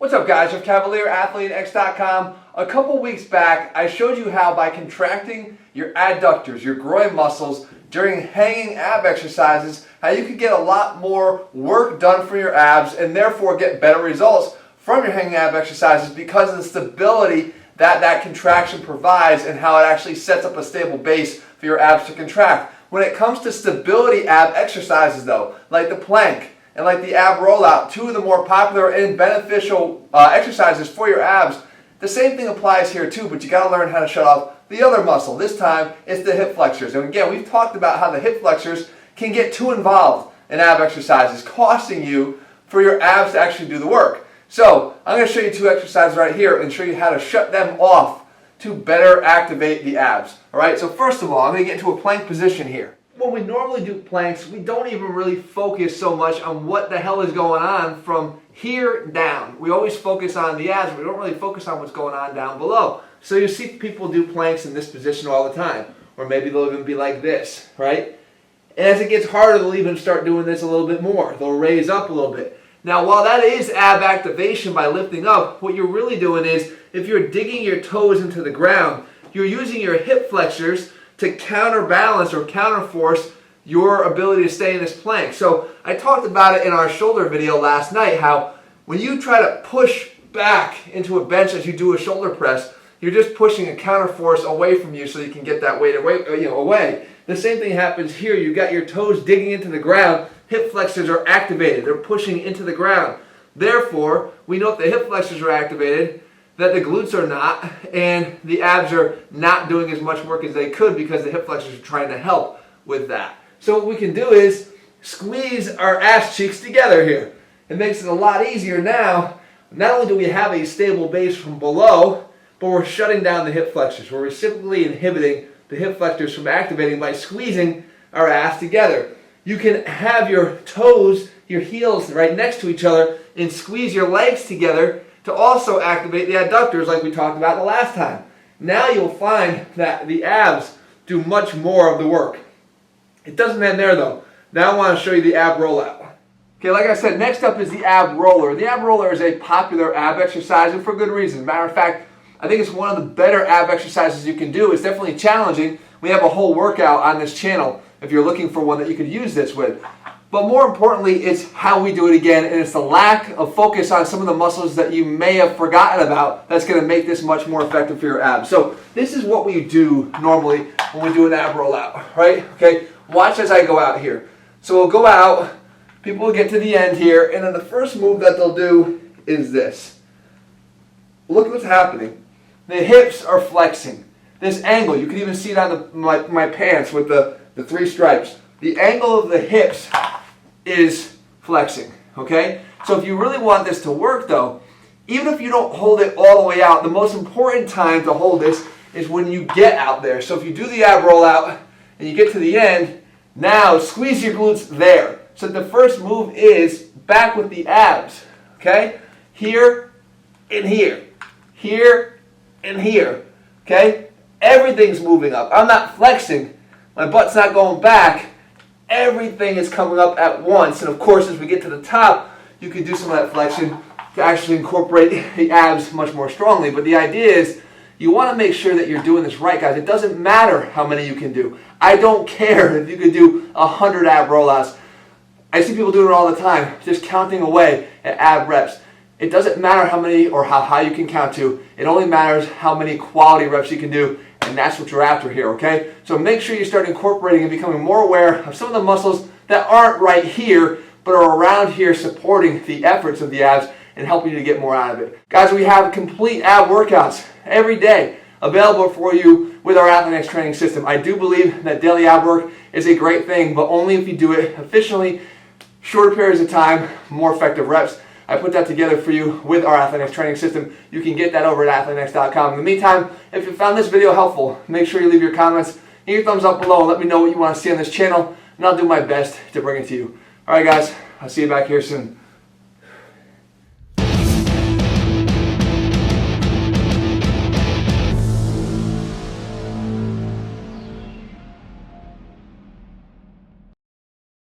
What's up guys, Jeff Cavalier, ATHLEAN-X.com. A couple weeks back, I showed you how by contracting your adductors, your groin muscles, during hanging ab exercises, how you could get a lot more work done for your abs and therefore get better results from your hanging ab exercises because of the stability that contraction provides and how it actually sets up a stable base for your abs to contract. When it comes to stability ab exercises though, like the plank and like the ab rollout, two of the more popular and beneficial exercises for your abs, the same thing applies here too, but you got to learn how to shut off the other muscle. This time it's the hip flexors. And again, we've talked about how the hip flexors can get too involved in ab exercises, costing you for your abs to actually do the work. So I'm going to show you two exercises right here and show you how to shut them off to better activate the abs. Alright, so first of all, I'm going to get into a plank position here. When we normally do planks, we don't even really focus so much on what the hell is going on from here down. We always focus on the abs, but we don't really focus on what's going on down below. So you see people do planks in this position all the time, or maybe they'll even be like this, right? And as it gets harder, they'll even start doing this a little bit more. They'll raise up a little bit. Now, while that is ab activation by lifting up, what you're really doing is, if you're digging your toes into the ground, you're using your hip flexors to counterbalance or counterforce your ability to stay in this plank. So I talked about it in our shoulder video last night, how when you try to push back into a bench as you do a shoulder press, you're just pushing a counterforce away from you so you can get that weight away. The same thing happens here. You got your toes digging into the ground, hip flexors are activated. They're pushing into the ground. Therefore, we know if the hip flexors are activated, that the glutes are not, and the abs are not doing as much work as they could because the hip flexors are trying to help with that. So what we can do is squeeze our ass cheeks together here. It makes it a lot easier now. Not only do we have a stable base from below, but we're shutting down the hip flexors. We're reciprocally inhibiting the hip flexors from activating by squeezing our ass together. You can have your toes, your heels right next to each other and squeeze your legs together to also activate the adductors like we talked about the last time. Now you'll find that the abs do much more of the work. It doesn't end there though. Now I want to show you the ab rollout. Okay, like I said, next up is the ab roller. The ab roller is a popular ab exercise and for good reason. Matter of fact, I think it's one of the better ab exercises you can do. It's definitely challenging. We have a whole workout on this channel if you're looking for one that you could use this with. But more importantly, it's how we do it again, and it's the lack of focus on some of the muscles that you may have forgotten about that's going to make this much more effective for your abs. So this is what we do normally when we do an ab rollout, right? Okay, watch as I go out here. So we'll go out, people will get to the end here, and then the first move that they'll do is this. Look at what's happening. The hips are flexing. This angle, you can even see it on my pants with the three stripes. The angle of the hips is flexing, okay? So if you really want this to work though, even if you don't hold it all the way out, the most important time to hold this is when you get out there. So if you do the ab rollout and you get to the end, now squeeze your glutes there. So the first move is back with the abs, okay? Here and here, here and here, okay? Everything's moving up. I'm not flexing. My butt's not going back. Everything is coming up at once. And of course, as we get to the top, you can do some of that flexion to actually incorporate the abs much more strongly. But the idea is you want to make sure that you're doing this right, guys. It doesn't matter how many you can do. I don't care if you can do 100 ab rollouts. I see people doing it all the time, just counting away at ab reps. It doesn't matter how many or how high you can count to. It only matters how many quality reps you can do. And that's what you're after here, okay? So make sure you start incorporating and becoming more aware of some of the muscles that aren't right here, but are around here supporting the efforts of the abs and helping you to get more out of it. Guys, we have complete ab workouts every day available for you with our ATHLEAN-X training system. I do believe that daily ab work is a great thing, but only if you do it efficiently, shorter periods of time, more effective reps. I put that together for you with our ATHLEAN-X training system. You can get that over at ATHLEAN-X.com. In the meantime, if you found this video helpful, make sure you leave your comments and your thumbs up below and let me know what you want to see on this channel, and I'll do my best to bring it to you. Alright guys, I'll see you back here soon.